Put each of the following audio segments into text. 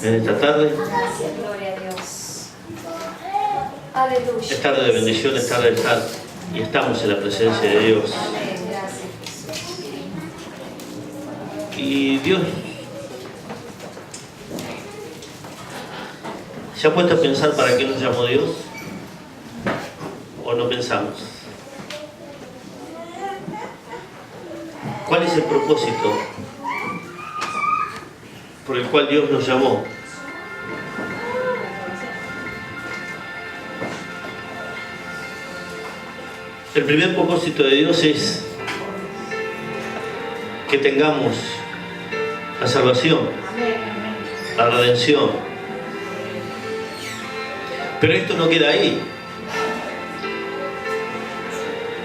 en esta tarde. Gracias, gloria a Dios. Aleluya. Es tarde de bendición, es tarde de estar y estamos en la presencia de Dios. Amén. Gracias, Jesús. Y Dios se ha puesto a pensar para qué nos llamó Dios, o no pensamos. ¿Cuál es el propósito por el cual Dios nos llamó? El primer propósito de Dios es que tengamos la salvación, la redención. Pero esto no queda ahí.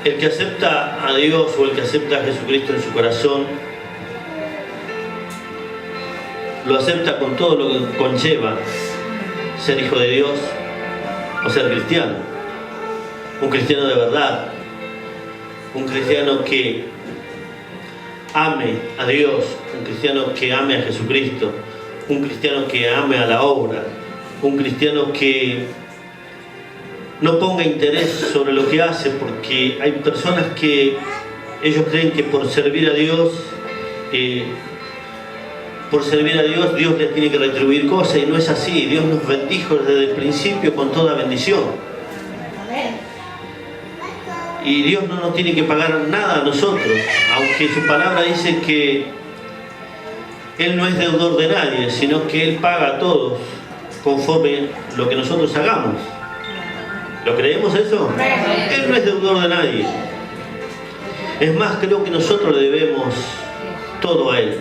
El que acepta a Dios o el que acepta a Jesucristo en su corazón, lo acepta con todo lo que conlleva ser hijo de Dios o ser cristiano. Un cristiano de verdad, un cristiano que ame a Dios, un cristiano que ame a Jesucristo, un cristiano que ame a la obra, un cristiano que no ponga interés sobre lo que hace, porque hay personas que ellos creen que por servir a Dios, Dios les tiene que retribuir cosas, y no es así. Dios nos bendijo desde el principio con toda bendición. Y Dios no nos tiene que pagar nada a nosotros, aunque su palabra dice que Él no es deudor de nadie, sino que Él paga a todos conforme lo que nosotros hagamos. ¿Lo creemos eso? Él no es deudor de nadie. Es más, creo que nosotros le debemos todo a Él,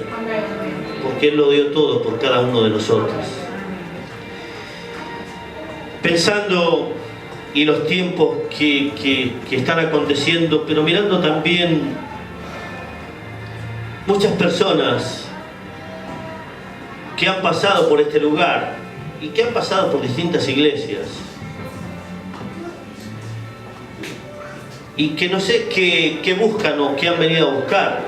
porque Él lo dio todo por cada uno de nosotros. Pensando y los tiempos que están aconteciendo, pero mirando también muchas personas que han pasado por este lugar y que han pasado por distintas iglesias y que no sé qué buscan o qué han venido a buscar.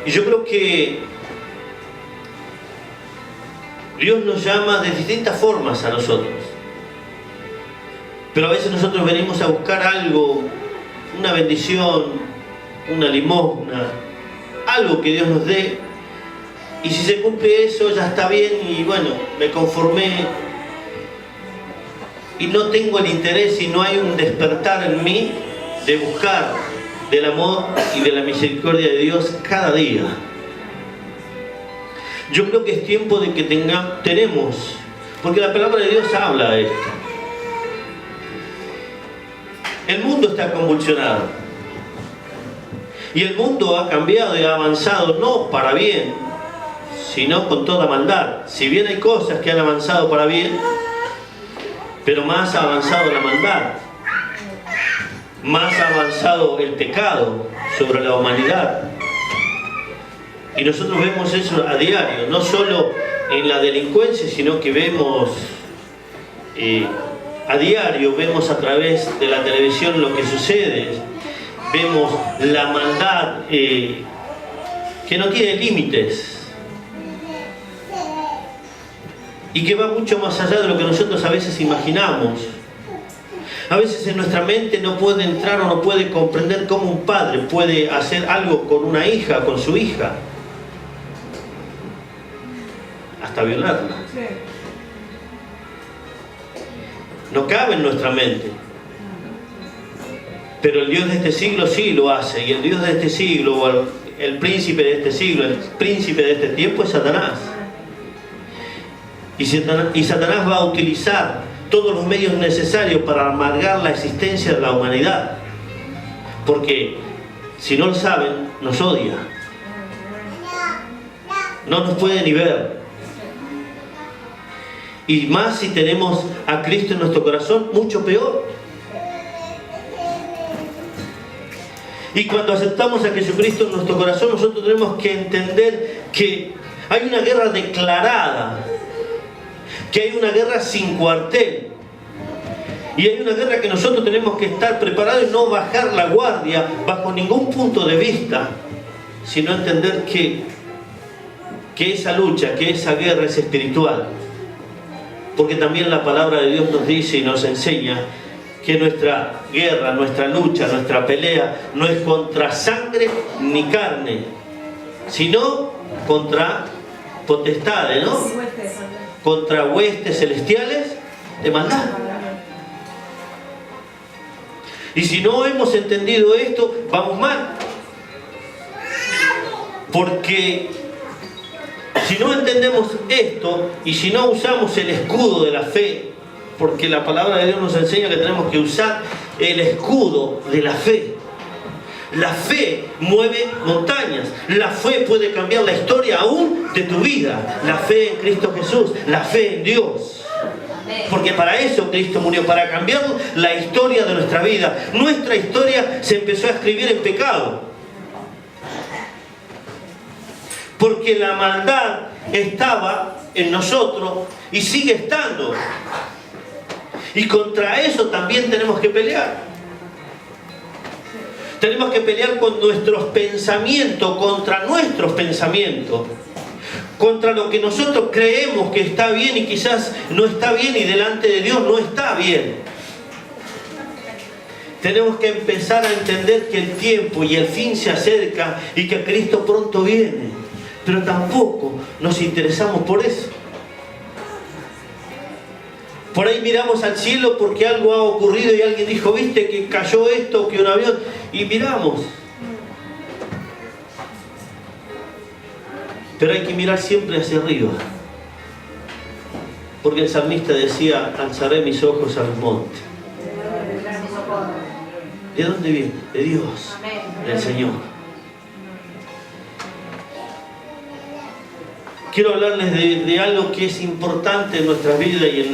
Y yo creo que Dios nos llama de distintas formas a nosotros, pero a veces nosotros venimos a buscar algo, una bendición, una limosna, algo que Dios nos dé, y si se cumple eso ya está bien, y bueno, me conformé y no tengo el interés y no hay un despertar en mí de buscar del amor y de la misericordia de Dios cada día. Yo creo que es tiempo de que tenemos, porque la palabra de Dios habla de esto. El mundo está convulsionado y el mundo ha cambiado y ha avanzado, no para bien, sino con toda maldad. Si bien hay cosas que han avanzado para bien, pero más ha avanzado la maldad, más ha avanzado el pecado sobre la humanidad. Y nosotros vemos eso a diario, no solo en la delincuencia, sino que vemos a diario, vemos a través de la televisión lo que sucede, vemos la maldad que no tiene límites y que va mucho más allá de lo que nosotros a veces imaginamos. A veces en nuestra mente no puede entrar o no puede comprender cómo un padre puede hacer algo con una hija, con su hija, hasta violarla. No cabe en nuestra mente. Pero el Dios de este siglo sí lo hace, y el Dios de este siglo, o el príncipe de este siglo, el príncipe de este tiempo es Satanás. Y Satanás va a utilizar todos los medios necesarios para amargar la existencia de la humanidad, porque si no lo saben, nos odia, no nos puede ni ver. Y más si tenemos a Cristo en nuestro corazón, mucho peor. Y cuando aceptamos a Jesucristo en nuestro corazón, nosotros tenemos que entender que hay una guerra declarada, que hay una guerra sin cuartel, y hay una guerra que nosotros tenemos que estar preparados y no bajar la guardia bajo ningún punto de vista, sino entender que que esa lucha, que esa guerra es espiritual. Porque también la palabra de Dios nos dice y nos enseña que nuestra guerra, nuestra lucha, nuestra pelea no es contra sangre ni carne, sino contra potestades, ¿no? Contra huestes celestiales de maldad. Y si no hemos entendido esto, vamos mal. Porque si no entendemos esto y si no usamos el escudo de la fe, porque la palabra de Dios nos enseña que tenemos que usar el escudo de la fe. La fe mueve montañas. La fe puede cambiar la historia aún de tu vida. La fe en Cristo Jesús, la fe en Dios. Porque para eso Cristo murió, para cambiar la historia de nuestra vida. Nuestra historia se empezó a escribir en pecado. Porque la maldad estaba en nosotros y sigue estando. Y contra eso también tenemos que pelear. Tenemos que pelear con nuestros pensamientos, contra nuestros pensamientos. Contra lo que nosotros creemos que está bien y quizás no está bien y delante de Dios no está bien. Tenemos que empezar a entender que el tiempo y el fin se acerca y que Cristo pronto viene. Pero tampoco nos interesamos por eso. Por ahí miramos al cielo porque algo ha ocurrido y alguien dijo, viste que cayó esto, que un avión, y miramos. Pero hay que mirar siempre hacia arriba. Porque el salmista decía, alzaré mis ojos al monte. ¿De dónde viene? De Dios, del Señor. Quiero hablarles de algo que es importante en nuestra vida y en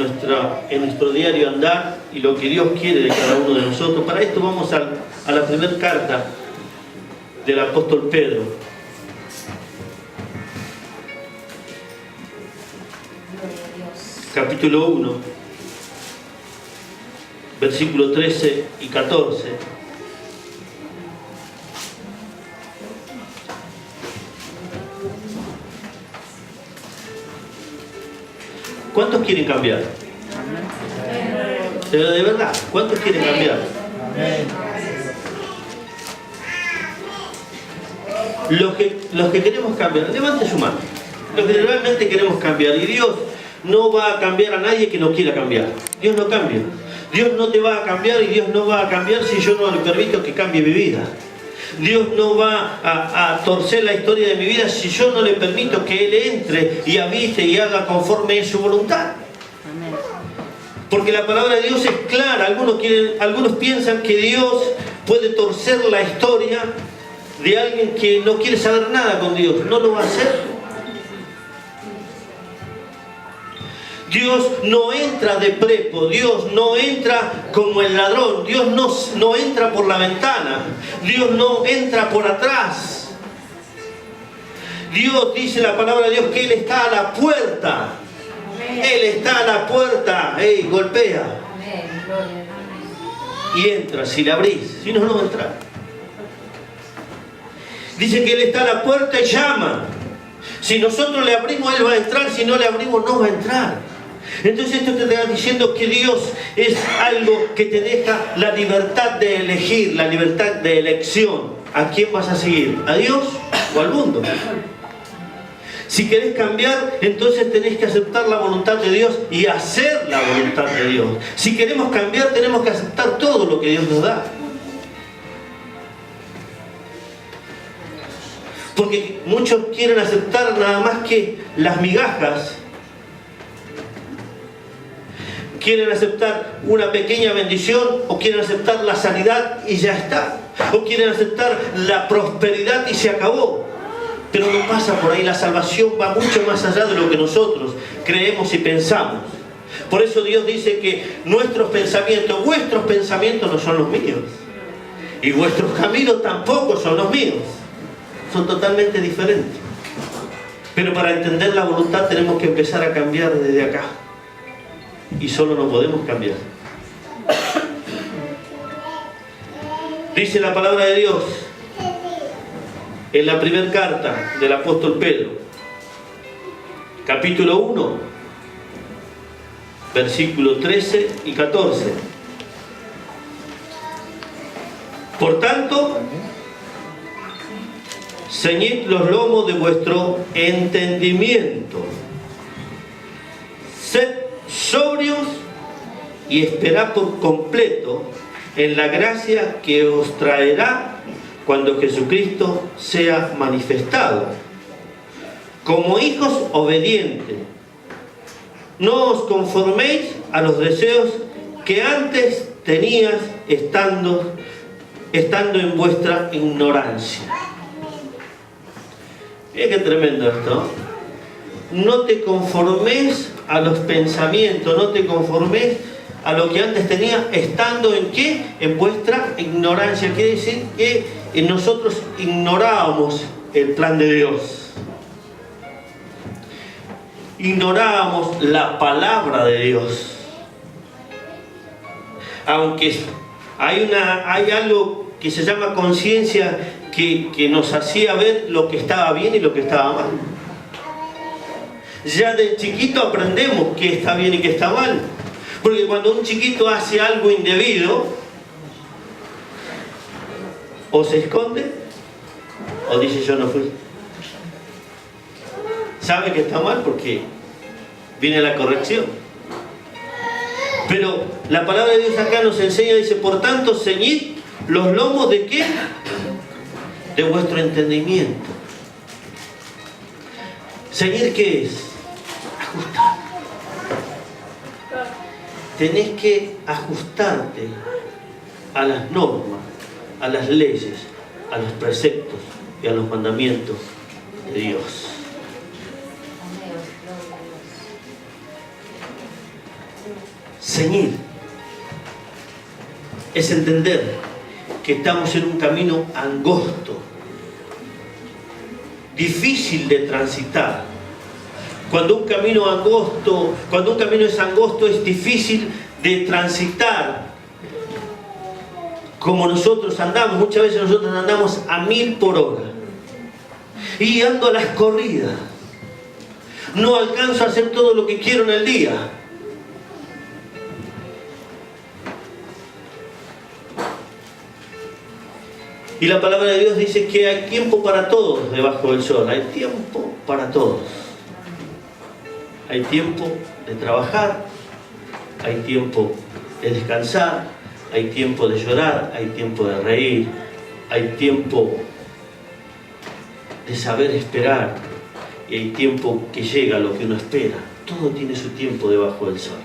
nuestro diario andar y lo que Dios quiere de cada uno de nosotros. Para esto vamos a la primera carta del apóstol Pedro. Capítulo 1, versículo 13 y 14. ¿Cuántos quieren cambiar? Pero de verdad, ¿cuántos quieren cambiar? Los que queremos cambiar, levanten su mano. Los que realmente queremos cambiar. Y Dios no va a cambiar a nadie que no quiera cambiar. Dios no cambia. Dios no te va a cambiar y Dios no va a cambiar si yo no le permito que cambie mi vida. Dios no va a torcer la historia de mi vida si yo no le permito que Él entre y habite y haga conforme a su voluntad. Porque la palabra de Dios es clara. Algunos piensan que Dios puede torcer la historia de alguien que no quiere saber nada con Dios. No lo va a hacer. Dios no entra de prepo, Dios no entra como el ladrón, Dios no entra por la ventana, Dios no entra por atrás. Dios, dice la palabra de Dios, que Él está a la puerta. Él está a la puerta, golpea. Y entra, si le abrís, si no, no va a entrar. Dice que Él está a la puerta y llama. Si nosotros le abrimos, Él va a entrar, si no le abrimos, no va a entrar. Entonces esto te está diciendo que Dios es algo que te deja la libertad de elegir, la libertad de elección. ¿A quién vas a seguir? ¿A Dios o al mundo? Si querés cambiar, entonces tenés que aceptar la voluntad de Dios y hacer la voluntad de Dios. Si queremos cambiar, tenemos que aceptar todo lo que Dios nos da. Porque muchos quieren aceptar nada más que las migajas. Quieren aceptar una pequeña bendición o quieren aceptar la sanidad y ya está. O quieren aceptar la prosperidad y se acabó. Pero no pasa por ahí. La salvación va mucho más allá de lo que nosotros creemos y pensamos. Por eso Dios dice que vuestros pensamientos no son los míos. Y vuestros caminos tampoco son los míos. Son totalmente diferentes. Pero para entender la voluntad tenemos que empezar a cambiar desde acá. Y solo no podemos cambiar. Dice la palabra de Dios en la primera carta del apóstol Pedro, capítulo 1, versículos 13 y 14. Por tanto, ceñid los lomos de vuestro entendimiento, sed sobrios y esperad por completo en la gracia que os traerá cuando Jesucristo sea manifestado. Como hijos obedientes, no os conforméis a los deseos que antes tenías estando en vuestra ignorancia. Mira qué tremendo esto. No te conformes a los pensamientos, no te conformes a lo que antes tenía, estando en ¿qué? En vuestra ignorancia. Quiere decir que nosotros ignorábamos el plan de Dios. Ignorábamos la palabra de Dios. Aunque hay algo que se llama conciencia que nos hacía ver lo que estaba bien y lo que estaba mal. Ya de chiquito aprendemos qué está bien y qué está mal. Porque cuando un chiquito hace algo indebido, o se esconde, o dice yo no fui. Sabe que está mal porque viene la corrección. Pero la palabra de Dios acá nos enseña, dice, por tanto, ceñid los lomos de ¿qué? De vuestro entendimiento. ¿Ceñir qué es? Ajustar. Tenés que ajustarte a las normas, a las leyes, a los preceptos y a los mandamientos de Dios. Ceñir es entender que estamos en un camino angosto, difícil de transitar. Cuando un camino es angosto, es difícil de transitar. Como nosotros andamos, muchas veces nosotros andamos a 1000 por hora. Y ando a las corridas. No alcanzo a hacer todo lo que quiero en el día. Y la palabra de Dios dice que hay tiempo para todos debajo del sol. Hay tiempo para todos. Hay tiempo de trabajar, hay tiempo de descansar, hay tiempo de llorar, hay tiempo de reír, hay tiempo de saber esperar y hay tiempo que llega a lo que uno espera. Todo tiene su tiempo debajo del sol.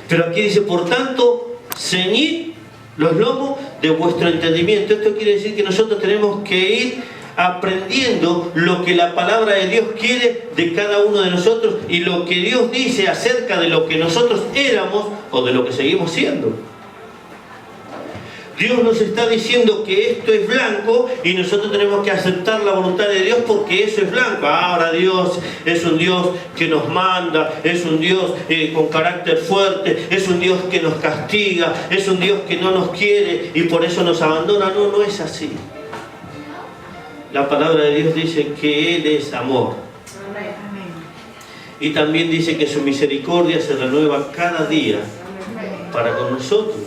Pero aquí dice, por tanto, ceñid los lomos de vuestro entendimiento. Esto quiere decir que nosotros tenemos que ir aprendiendo lo que la palabra de Dios quiere de cada uno de nosotros y lo que Dios dice acerca de lo que nosotros éramos o de lo que seguimos siendo. Dios nos está diciendo que esto es blanco y nosotros tenemos que aceptar la voluntad de Dios porque eso es blanco. Ahora Dios es un Dios que nos manda, es un Dios con carácter fuerte, es un Dios que nos castiga, es un Dios que no nos quiere y por eso nos abandona. No, no es así. La palabra de Dios dice que Él es amor. Y también dice que su misericordia se renueva cada día para con nosotros.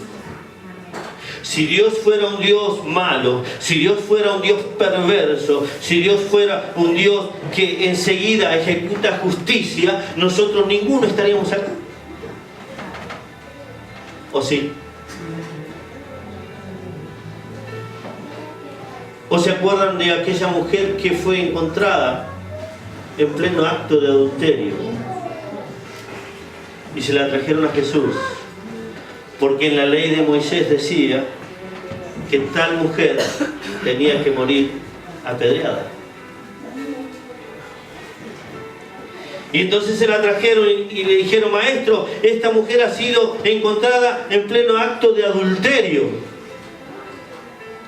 Si Dios fuera un Dios malo, si Dios fuera un Dios perverso, si Dios fuera un Dios que enseguida ejecuta justicia, nosotros ninguno estaríamos acá. ¿O sí? ¿O se acuerdan de aquella mujer que fue encontrada en pleno acto de adulterio? Y se la trajeron a Jesús. Porque en la ley de Moisés decía que tal mujer tenía que morir apedreada. Y entonces se la trajeron y le dijeron, maestro, esta mujer ha sido encontrada en pleno acto de adulterio.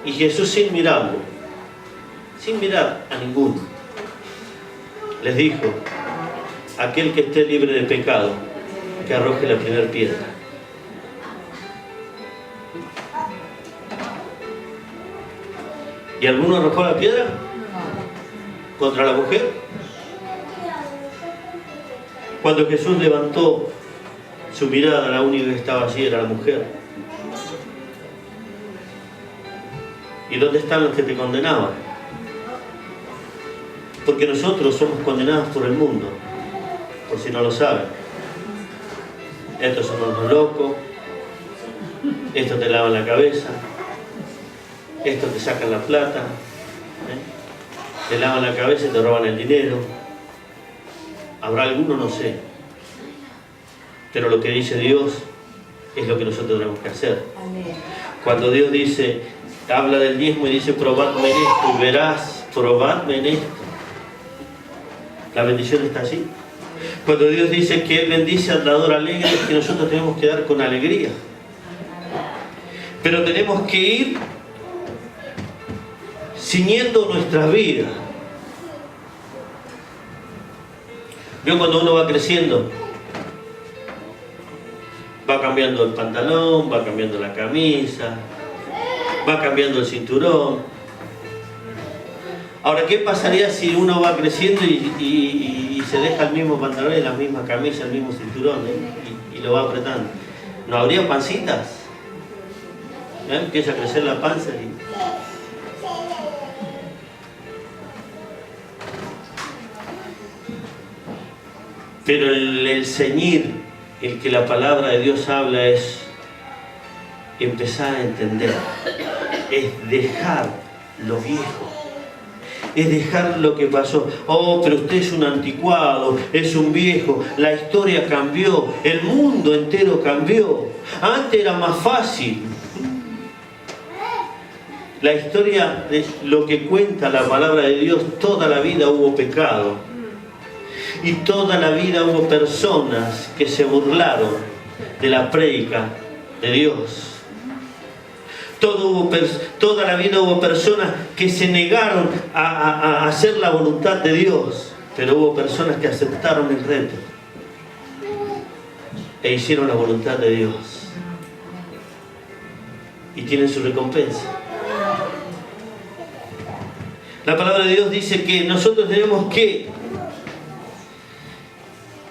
Y Jesús, sin mirarlo, sin mirar a ninguno, les dijo, aquel que esté libre de pecado, que arroje la primera piedra. ¿Y alguno arrojó la piedra contra la mujer? Cuando Jesús levantó su mirada, la única que estaba allí era la mujer. ¿Y dónde están los que te condenaban? Porque nosotros somos condenados por el mundo, por si no lo saben. Estos son unos locos, estos te lavan la cabeza, estos te sacan la plata, te lavan la cabeza y te roban el dinero. Habrá alguno, no sé. Pero lo que dice Dios es lo que nosotros tenemos que hacer. Amén. Cuando Dios dice, habla del diezmo y dice, probadme en esto y verás, probadme en esto. La bendición está allí. Cuando Dios dice que Él bendice al dador alegre, es que nosotros tenemos que dar con alegría. Pero tenemos que ir ciñendo nuestras vidas. Yo cuando uno va creciendo, va cambiando el pantalón, va cambiando la camisa, va cambiando el cinturón. Ahora, ¿qué pasaría si uno va creciendo y se deja el mismo pantalón y la misma camisa, el mismo cinturón, y lo va apretando? ¿No habría pancitas? Empieza a crecer la panza y... Pero el ceñir, el que la palabra de Dios habla, es empezar a entender, es dejar lo viejo, es dejar lo que pasó. Oh, pero usted es un anticuado, es un viejo, la historia cambió, el mundo entero cambió. Antes era más fácil. La historia de lo que cuenta la palabra de Dios, toda la vida hubo pecado. Y toda la vida hubo personas que se burlaron de la prédica de Dios. Toda la vida hubo personas que se negaron a hacer la voluntad de Dios. Pero hubo personas que aceptaron el reto e hicieron la voluntad de Dios. Y tienen su recompensa. La palabra de Dios dice que nosotros tenemos que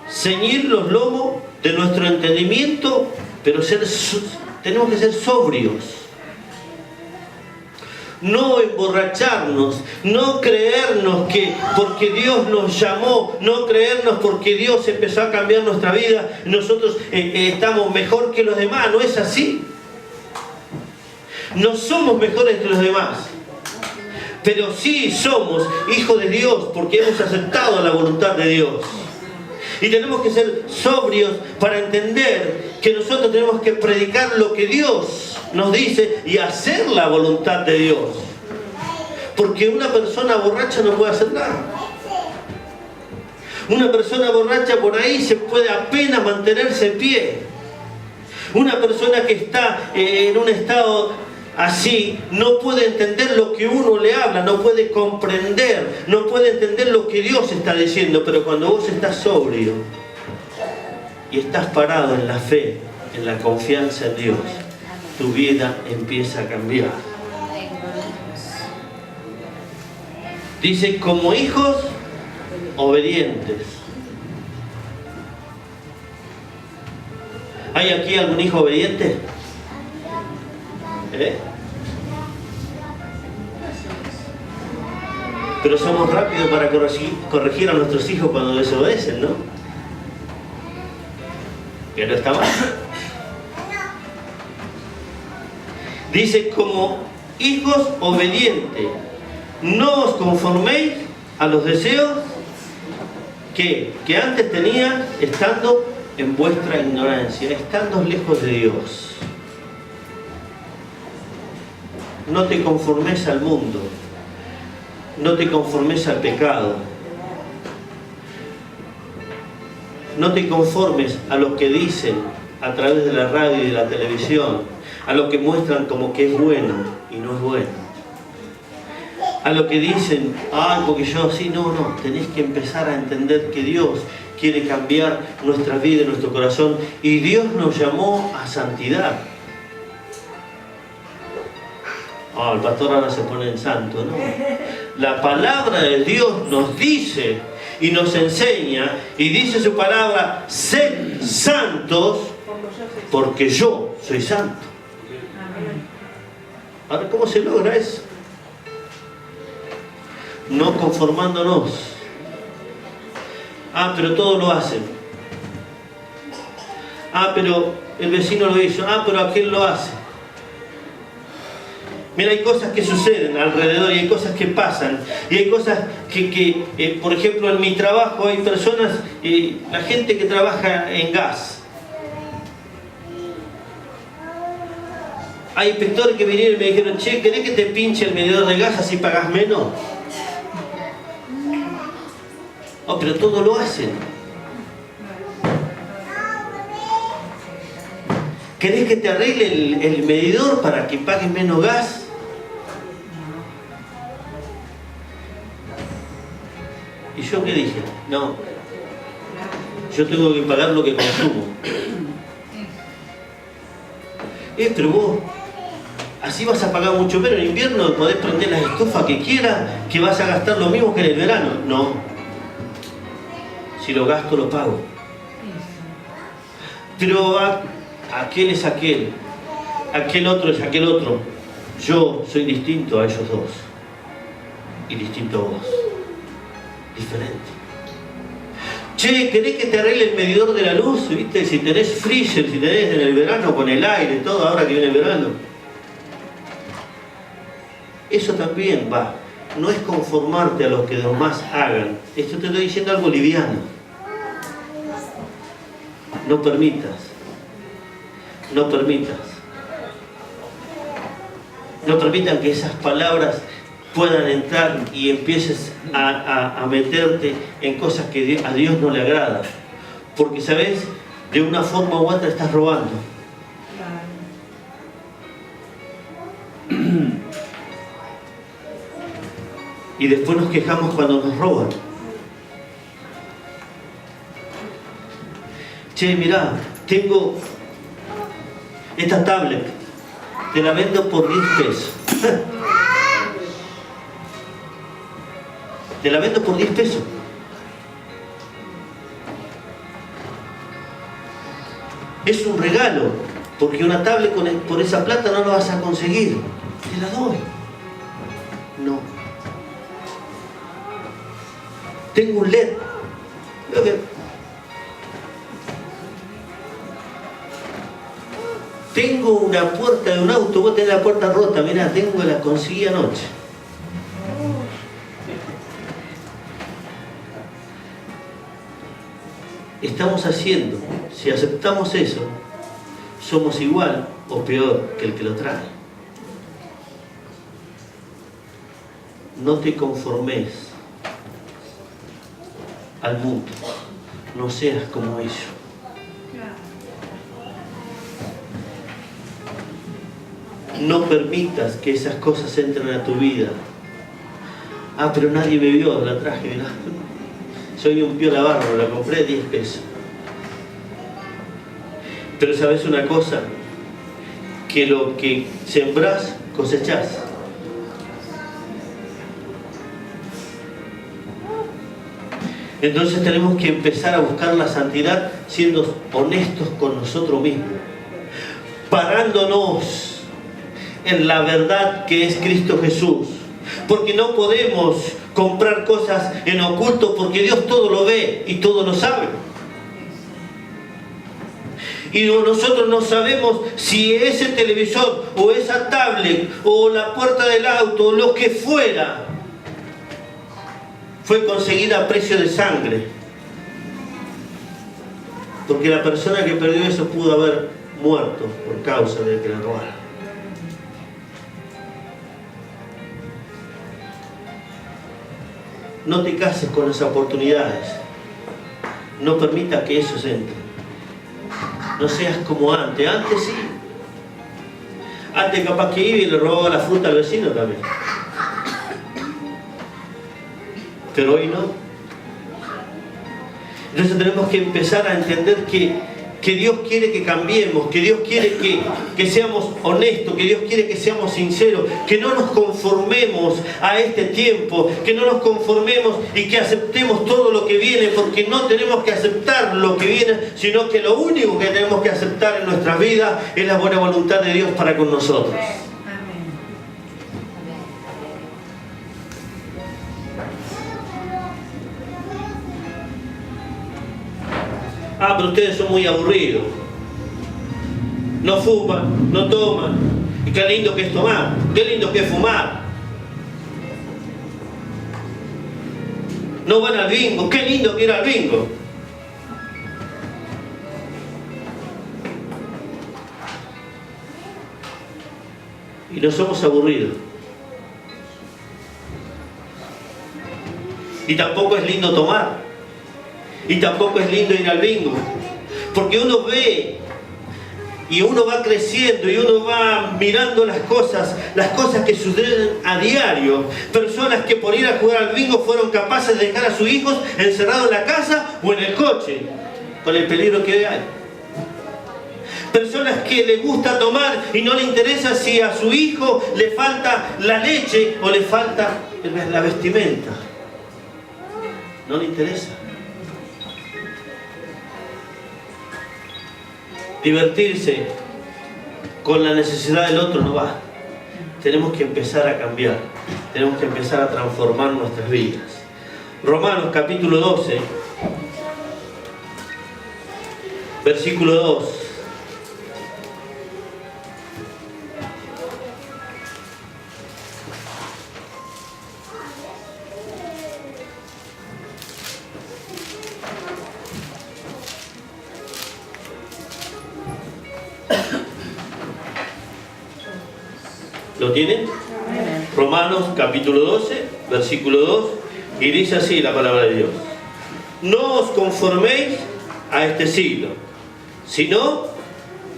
ceñir los lomos de nuestro entendimiento, pero tenemos que ser sobrios. No emborracharnos, no creernos que porque Dios nos llamó, no creernos porque Dios empezó a cambiar nuestra vida, nosotros estamos mejor que los demás. No es así. No somos mejores que los demás. Pero sí somos hijos de Dios porque hemos aceptado la voluntad de Dios. Y tenemos que ser sobrios para entender que nosotros tenemos que predicar lo que Dios nos dice y hacer la voluntad de Dios. Porque una persona borracha no puede hacer nada. Una persona borracha por ahí se puede apenas mantenerse en pie. Una persona que está en un estado así no puede entender lo que uno le habla, no puede comprender, no puede entender lo que Dios está diciendo. Pero cuando vos estás sobrio y estás parado en la fe, en la confianza en Dios, tu vida empieza a cambiar. Dice, como hijos obedientes. ¿Hay aquí algún hijo obediente? Pero somos rápidos para corregir a nuestros hijos cuando desobedecen, ¿no? Que no está mal. Dice, como hijos obedientes, no os conforméis a los deseos que antes tenían estando en vuestra ignorancia, estando lejos de Dios. No te conformes al mundo, no te conformes al pecado, no te conformes a lo que dicen a través de la radio y de la televisión, a lo que muestran como que es bueno y no es bueno, a lo que dicen, ay, porque yo así, no, tenés que empezar a entender que Dios quiere cambiar nuestra vida y nuestro corazón, y Dios nos llamó a santidad. El pastor ahora se pone en santo, ¿no? La palabra de Dios nos dice y nos enseña y dice su palabra: sed santos porque yo soy santo. Ahora, ¿cómo se logra eso? No conformándonos. Ah, pero todos lo hacen. Ah, pero el vecino lo hizo. Ah, pero aquel lo hace. Mira, hay cosas que suceden alrededor y hay cosas que pasan. Y hay cosas que por ejemplo, en mi trabajo hay personas, la gente que trabaja en gas. Hay inspectores que vinieron y me dijeron: che, ¿querés que te pinche el medidor de gas así pagás menos? Oh, pero todos lo hacen. ¿Querés que te arregle el medidor para que pagues menos gas? ¿Y yo qué dije? No. Yo tengo que pagar lo que consumo. Pero vos, así vas a pagar mucho menos. En invierno podés prender las estufas que quieras, que vas a gastar lo mismo que en el verano. No. Si lo gasto, lo pago. Pero aquel es aquel. Aquel otro es aquel otro. Yo soy distinto a ellos dos. Y distinto a vos. Diferente. Che, ¿querés que te arregle el medidor de la luz? ¿Viste? Si tenés freezer, si tenés en el verano con el aire, todo, ahora que viene el verano. Eso también va. No es conformarte a lo que los demás hagan. Esto te estoy diciendo algo liviano. No permitas. No permitas. No permitan que esas palabras puedan entrar y empieces a meterte en cosas que a Dios no le agrada. Porque, ¿sabes? De una forma u otra estás robando. Y después nos quejamos cuando nos roban. Che, mirá, tengo esta tablet, te la vendo por 10 pesos. Te la vendo por 10 pesos. Es un regalo, porque una tablet por esa plata no la vas a conseguir. Te la doy. No. Tengo un LED. Tengo una puerta de un auto, vos tenés la puerta rota, mirá, la conseguí anoche. Estamos haciendo, si aceptamos eso, somos igual o peor que el que lo trae. No te conformes al mundo, no seas como ellos. No permitas que esas cosas entren a tu vida. Ah, pero nadie me vio, la traje, mirá. Soy un piola barro, la compré 10 pesos. Pero ¿sabes una cosa? Que lo que sembrás, cosechás. Entonces tenemos que empezar a buscar la santidad siendo honestos con nosotros mismos. Parándonos en la verdad que es Cristo Jesús. Porque no podemos comprar cosas en oculto, porque Dios todo lo ve y todo lo sabe. Y nosotros no sabemos si ese televisor o esa tablet o la puerta del auto o lo que fuera fue conseguida a precio de sangre. Porque la persona que perdió eso pudo haber muerto por causa de que la robaron. No te cases con esas oportunidades. No permita que eso se entre. No seas como antes. Antes sí. Antes capaz que iba y le robaba la fruta al vecino también. Pero hoy no. Entonces tenemos que empezar a entender que Dios quiere que cambiemos, que Dios quiere que seamos honestos, que Dios quiere que seamos sinceros, que no nos conformemos a este tiempo, que no nos conformemos y que aceptemos todo lo que que viene, porque no tenemos que aceptar lo que viene, sino que lo único que tenemos que aceptar en nuestras vidas es la buena voluntad de Dios para con nosotros. Ah, pero ustedes son muy aburridos. No fuman, no toman. Y qué lindo que es tomar, qué lindo que es fumar. No van al bingo, qué lindo que ir al bingo. Y no somos aburridos. Y tampoco es lindo tomar. Y tampoco es lindo ir al bingo. Porque uno ve y uno va creciendo y uno va mirando las cosas que suceden a diario. Personas que por ir a jugar al bingo fueron capaces de dejar a sus hijos encerrados en la casa o en el coche, con el peligro que hay. Personas que les gusta tomar y no le interesa si a su hijo le falta la leche o le falta la vestimenta. No le interesa. Divertirse con la necesidad del otro no va. Tenemos que empezar a cambiar. Tenemos que empezar a transformar nuestras vidas. Romanos capítulo 12, versículo 2. ¿Lo tienen? Romanos capítulo 12, versículo 2, y dice así la palabra de Dios: no os conforméis a este siglo, sino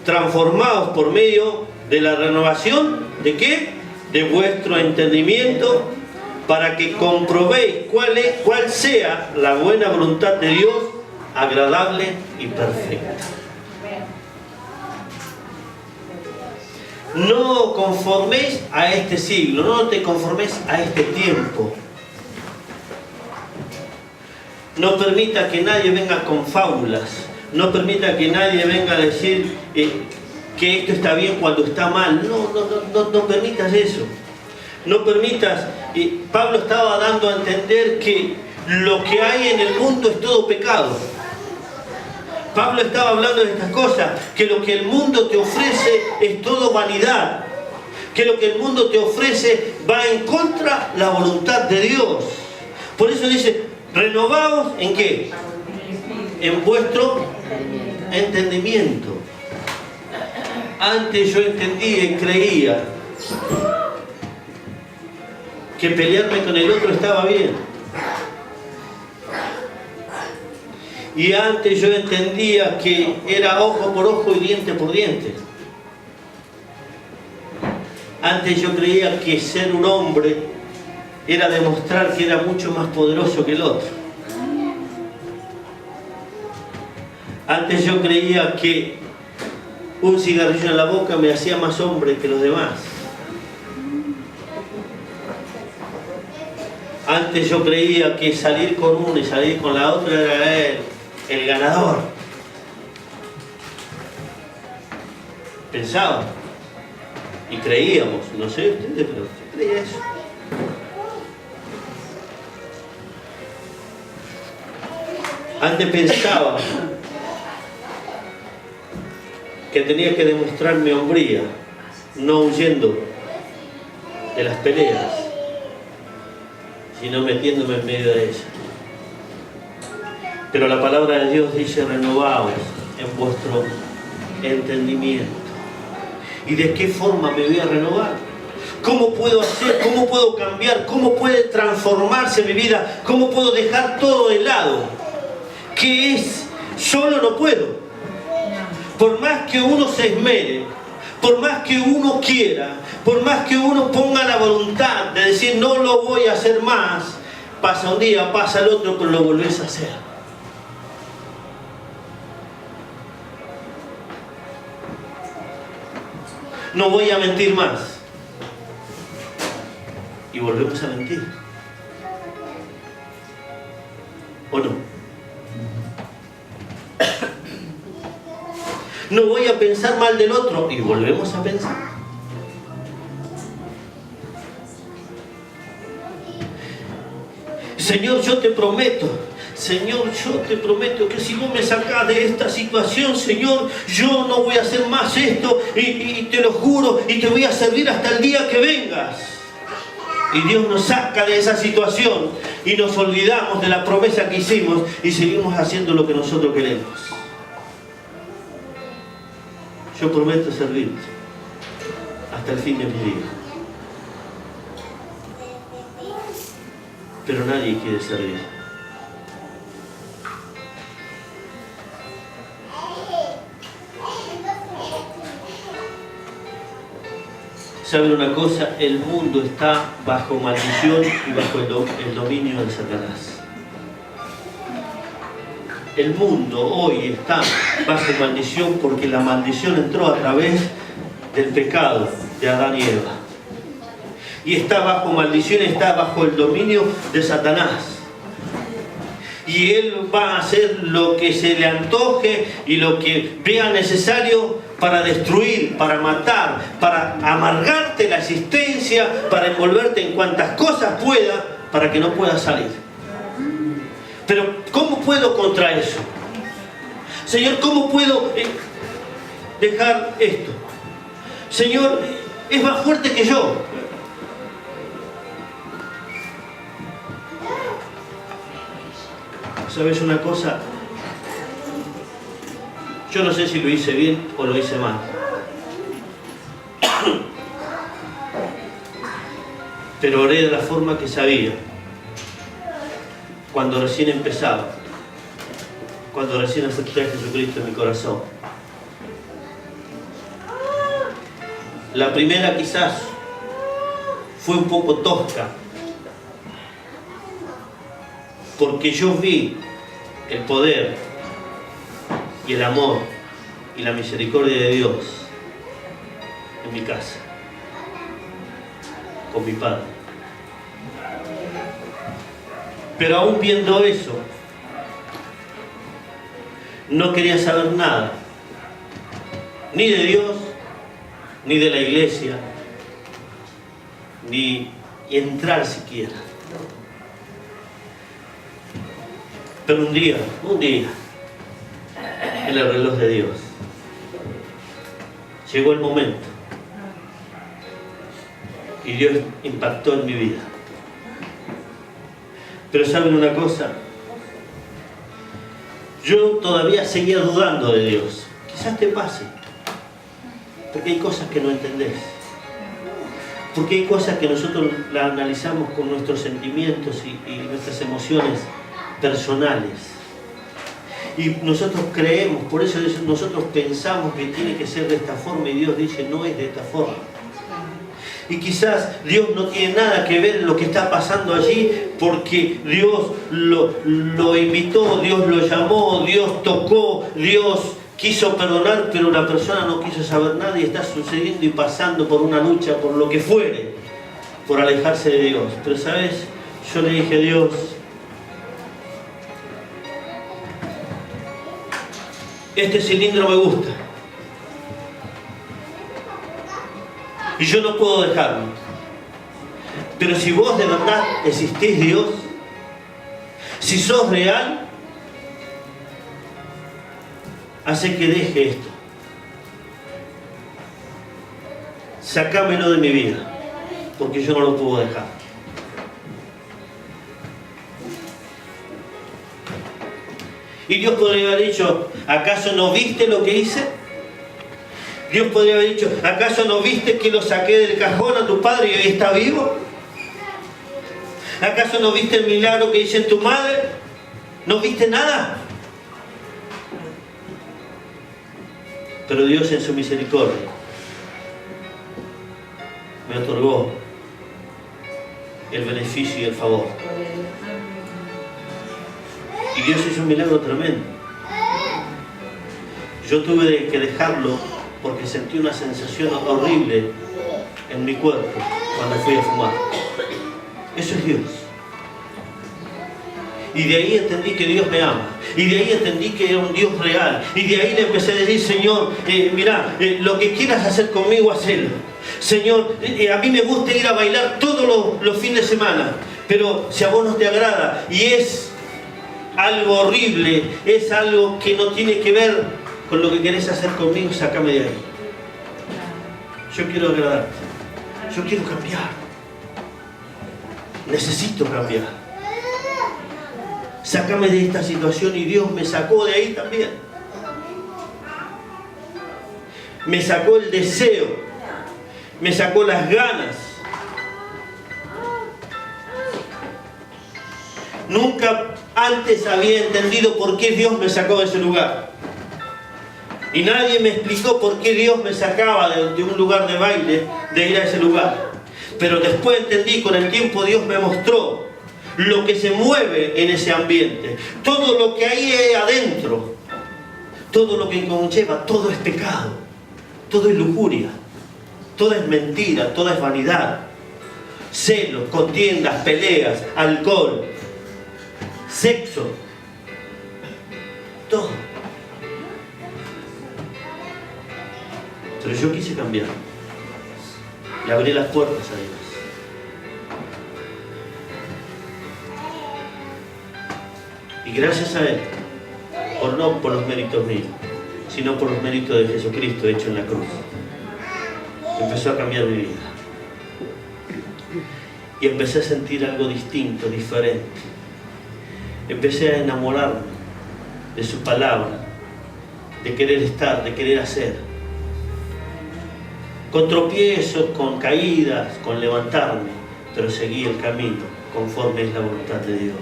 transformaos por medio de la renovación, ¿de qué? De vuestro entendimiento, para que comprobéis cuál sea la buena voluntad de Dios, agradable y perfecta. No conforméis a este siglo, no te conforméis a este tiempo. No permita que nadie venga con fábulas. No permita que nadie venga a decir que esto está bien cuando está mal. No permitas eso. No permitas. Pablo estaba dando a entender que lo que hay en el mundo es todo pecado. Pablo estaba hablando de estas cosas, que lo que el mundo te ofrece es todo vanidad, que lo que el mundo te ofrece va en contra de la voluntad de Dios. Por eso dice, renovaos ¿en qué? En vuestro entendimiento. Antes yo entendía y creía que pelearme con el otro estaba bien. Y antes yo entendía que era ojo por ojo y diente por diente. Antes yo creía que ser un hombre era demostrar que era mucho más poderoso que el otro. Antes yo creía que un cigarrillo en la boca me hacía más hombre que los demás. Antes yo creía que salir con uno y salir con la otra era el ganador. Pensaba y creíamos, no sé ustedes, pero yo creía eso. Antes pensaba que tenía que demostrar mi hombría, no huyendo de las peleas, sino metiéndome en medio de ellas. Pero la palabra de Dios dice: renovaos en vuestro entendimiento. ¿Y de qué forma me voy a renovar? ¿Cómo puedo hacer? ¿Cómo puedo cambiar? ¿Cómo puede transformarse mi vida? ¿Cómo puedo dejar todo de lado? ¿Qué es? Solo no puedo. Por más que uno se esmere, por más que uno quiera, por más que uno ponga la voluntad de decir no lo voy a hacer más, pasa un día, pasa el otro, pero lo volvés a hacer. No voy a mentir más. Y volvemos a mentir. ¿O no? No voy a pensar mal del otro y volvemos a pensar. Señor, yo te prometo, Señor, yo te prometo que si vos me sacás de esta situación, Señor, yo no voy a hacer más esto y te lo juro y te voy a servir hasta el día que vengas. Y Dios nos saca de esa situación y nos olvidamos de la promesa que hicimos y seguimos haciendo lo que nosotros queremos. Yo prometo servirte hasta el fin de mi vida. Pero nadie quiere servir. ¿Saben una cosa? El mundo está bajo maldición y bajo el dominio de Satanás. El mundo hoy está bajo maldición porque la maldición entró a través del pecado de Adán y Eva. Y está bajo maldición, está bajo el dominio de Satanás. Y él va a hacer lo que se le antoje y lo que vea necesario para destruir, para matar, para amargarte la existencia, para envolverte en cuantas cosas pueda, para que no puedas salir. Pero ¿cómo puedo contra eso? Señor, ¿cómo puedo dejar esto? Señor, es más fuerte que yo. ¿Sabes una cosa? Yo no sé si lo hice bien o lo hice mal. Pero oré de la forma que sabía. Cuando recién empezaba. Cuando recién acepté a Jesucristo en mi corazón. La primera quizás fue un poco tosca. Porque yo vi el poder y el amor y la misericordia de Dios en mi casa, con mi padre. Pero aún viendo eso, no quería saber nada, ni de Dios, ni de la iglesia, ni entrar siquiera. Pero un día, en el reloj de Dios, llegó el momento y Dios impactó en mi vida. Pero ¿saben una cosa? Yo todavía seguía dudando de Dios. Quizás te pase, porque hay cosas que no entendés. Porque hay cosas que nosotros las analizamos con nuestros sentimientos y nuestras emociones personales. Y nosotros creemos, por eso nosotros pensamos que tiene que ser de esta forma y Dios dice no es de esta forma. Y quizás Dios no tiene nada que ver en lo que está pasando allí porque Dios lo invitó, Dios lo llamó, Dios tocó, Dios quiso perdonar, pero la persona no quiso saber nada y está sucediendo y pasando por una lucha, por lo que fuere, por alejarse de Dios. Pero ¿sabes? Yo le dije a Dios, este cilindro me gusta y yo no puedo dejarlo, pero si vos de verdad existís, Dios, si sos real, hace que deje esto, sacámelo de mi vida porque yo no lo puedo dejar. Y Dios podría haber dicho, ¿acaso no viste lo que hice? Dios podría haber dicho, ¿acaso no viste que lo saqué del cajón a tu padre y hoy está vivo? ¿Acaso no viste el milagro que hice en tu madre? ¿No viste nada? Pero Dios en su misericordia me otorgó el beneficio y el favor. Y Dios hizo un milagro tremendo. Yo tuve que dejarlo porque sentí una sensación horrible en mi cuerpo cuando fui a fumar. Eso es Dios. Y de ahí entendí que Dios me ama. Y de ahí entendí que era un Dios real. Y de ahí le empecé a decir, Señor, mirá, lo que quieras hacer conmigo, hacelo. Señor, a mí me gusta ir a bailar todos los fines de semana. Pero si a vos no te agrada y es algo horrible, es algo que no tiene que ver con lo que querés hacer conmigo, sácame de ahí. Yo quiero agradarte. Yo quiero cambiar. Necesito cambiar. Sácame de esta situación, y Dios me sacó de ahí también. Me sacó el deseo, me sacó las ganas. Nunca antes había entendido por qué Dios me sacó de ese lugar. Y nadie me explicó por qué Dios me sacaba de un lugar de baile, de ir a ese lugar. Pero después entendí, con el tiempo Dios me mostró lo que se mueve en ese ambiente. Todo lo que hay adentro, todo lo que conlleva, todo es pecado, todo es lujuria, todo es mentira, toda es vanidad. Celos, contiendas, peleas, alcohol, sexo, todo. Pero yo quise cambiar. Le abrí las puertas a Dios. Y gracias a Él, no por los méritos míos, sino por los méritos de Jesucristo hecho en la cruz, empezó a cambiar mi vida. Y empecé a sentir algo distinto, diferente. Empecé a enamorarme de su palabra, de querer estar, de querer hacer. Con tropiezos, con caídas, con levantarme, pero seguí el camino conforme es la voluntad de Dios.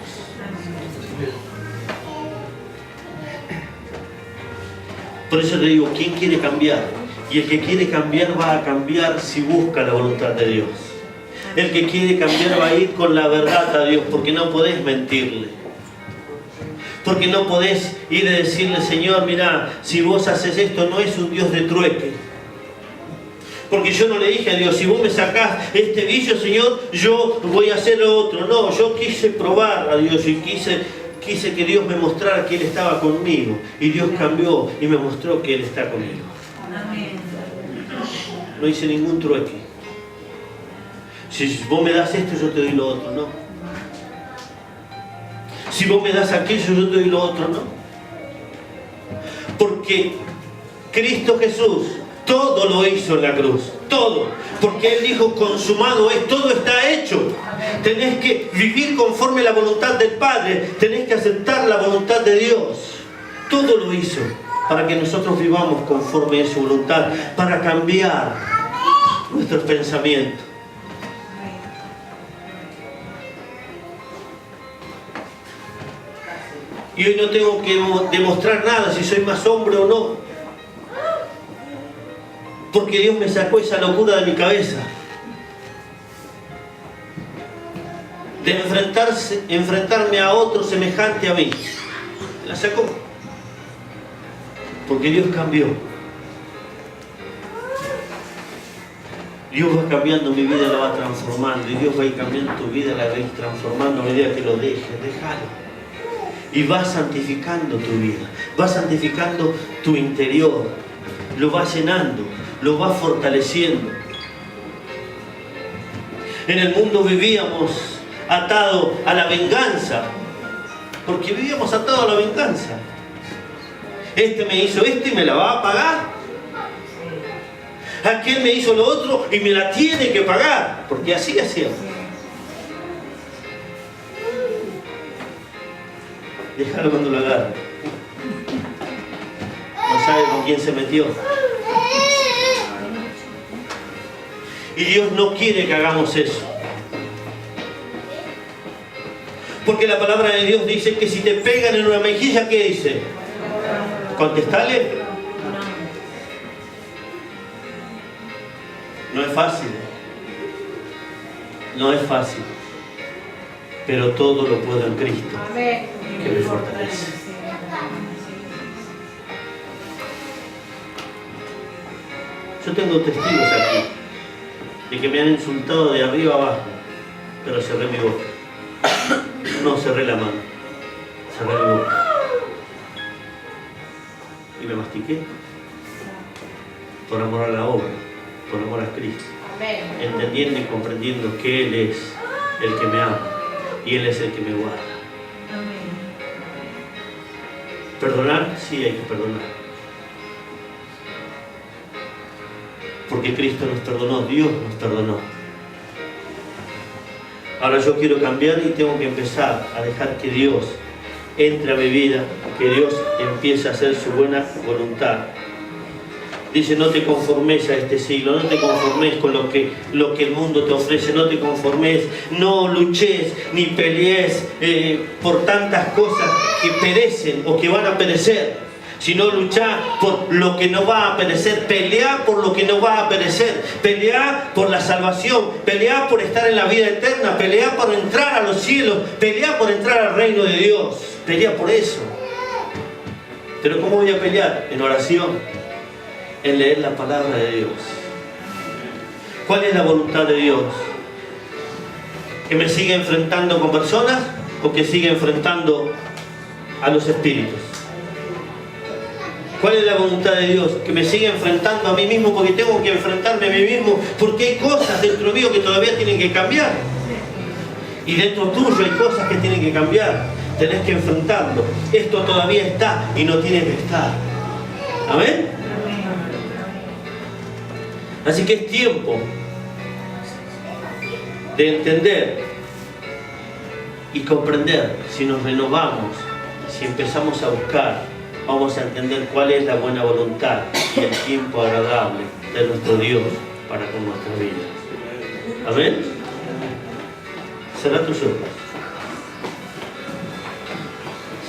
Por eso te digo, ¿quién quiere cambiar? Y el que quiere cambiar va a cambiar si busca la voluntad de Dios. El que quiere cambiar va a ir con la verdad a Dios, porque no podés mentirle. Porque no podés ir a decirle, Señor, mira, si vos haces esto, no es un Dios de trueque. Porque yo no le dije a Dios, si vos me sacás este vicio, Señor, yo voy a hacer lo otro. No, yo quise probar a Dios y quise que Dios me mostrara que Él estaba conmigo. Y Dios cambió y me mostró que Él está conmigo. No hice ningún trueque. Si vos me das esto, yo te doy lo otro, no. Si vos me das aquello, yo te doy lo otro, no. Porque Cristo Jesús todo lo hizo en la cruz, todo. Porque Él dijo, consumado es, todo está hecho. Tenés que vivir conforme a la voluntad del Padre, tenés que aceptar la voluntad de Dios. Todo lo hizo para que nosotros vivamos conforme a su voluntad, para cambiar nuestros pensamientos. Y hoy no tengo que demostrar nada si soy más hombre o no. Porque Dios me sacó esa locura de mi cabeza. De enfrentarme a otro semejante a mí. La sacó. Porque Dios cambió. Dios va cambiando mi vida, la va transformando. Y Dios va a ir cambiando tu vida, la va a ir transformando a medida que lo dejes. Déjalo. Y va santificando tu vida. Va santificando tu interior. Lo va llenando. Lo va fortaleciendo. En el mundo vivíamos atados a la venganza. Porque vivíamos atados a la venganza. Este me hizo esto y me la va a pagar. Aquel me hizo lo otro y me la tiene que pagar. Porque así hacíamos. Déjalo cuando lo agarre. No sabe con quién se metió. Y Dios no quiere que hagamos eso. Porque la palabra de Dios dice que si te pegan en una mejilla, ¿qué dice? Contestale. No es fácil. No es fácil. Pero todo lo puedo en Cristo, que me fortalece. Yo tengo testigos aquí de que me han insultado de arriba abajo, pero cerré mi boca, no cerré la mano. cerré mi boca y me mastiqué por amor a la obra, por amor a Cristo, entendiendo y comprendiendo que Él es el que me ama y Él es el que me guarda. Perdonar, sí hay que perdonar, porque Cristo nos perdonó, Dios nos perdonó. Ahora yo quiero cambiar y tengo que empezar a dejar que Dios entre a mi vida, que Dios empiece a hacer su buena voluntad. Dice, no te conformes a este siglo, no te conformes con lo que el mundo te ofrece, no te conformes, no luches ni pelees por tantas cosas que perecen o que van a perecer, sino luchar por lo que no va a perecer, pelear por lo que no va a perecer, pelear por la salvación, pelear por estar en la vida eterna, pelear por entrar a los cielos, pelear por entrar al reino de Dios, pelear por eso. Pero ¿cómo voy a pelear? En oración, en leer la palabra de Dios. ¿Cuál es la voluntad de Dios? ¿Que me siga enfrentando con personas o que siga enfrentando a los espíritus? ¿Cuál es la voluntad de Dios? Que me siga enfrentando a mí mismo, porque tengo que enfrentarme a mí mismo, porque hay cosas dentro mío que todavía tienen que cambiar. Y dentro tuyo hay cosas que tienen que cambiar. Tenés que enfrentarlo. Esto todavía está y no tiene que estar. ¿Amén? Así que es tiempo de entender y comprender. Si nos renovamos, si empezamos a buscar, vamos a entender cuál es la buena voluntad y el tiempo agradable de nuestro Dios para con nuestras vidas. ¿Amén? Cerrá tus ojos.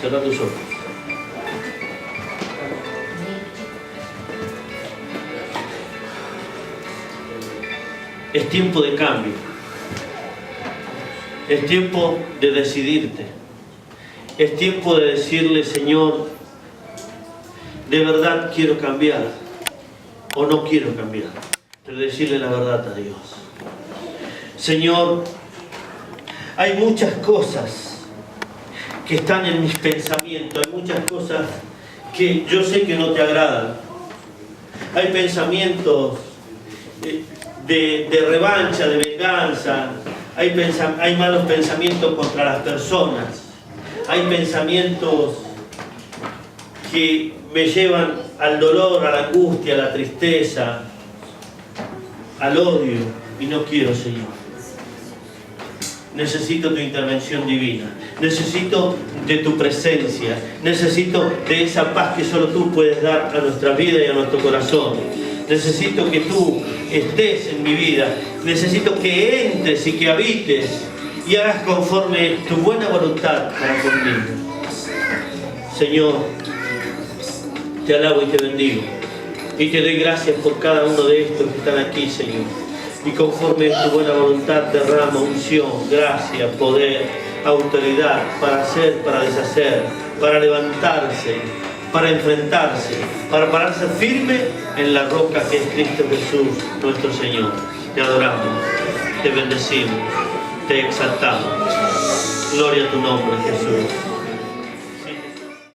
Cerrá tus ojos. Es tiempo de cambio. Es tiempo de decidirte. Es tiempo de decirle, Señor, de verdad quiero cambiar o no quiero cambiar. Pero decirle la verdad a Dios. Señor, hay muchas cosas que están en mis pensamientos. Hay muchas cosas que yo sé que no te agradan. Hay pensamientos de revancha, de venganza, hay malos pensamientos contra las personas, hay pensamientos que me llevan al dolor, a la angustia, a la tristeza, al odio, y no quiero, Señor. Necesito tu intervención divina, necesito de tu presencia, necesito de esa paz que solo tú puedes dar a nuestra vida y a nuestro corazón. Necesito que tú estés en mi vida. Necesito que entres y que habites y hagas conforme tu buena voluntad para conmigo. Señor, te alabo y te bendigo. Y te doy gracias por cada uno de estos que están aquí, Señor. Y conforme tu buena voluntad derrama unción, gracia, poder, autoridad para hacer, para deshacer, para levantarse, para enfrentarse, para pararse firme en la roca que es Cristo Jesús, nuestro Señor. Te adoramos, te bendecimos, te exaltamos. Gloria a tu nombre, Jesús.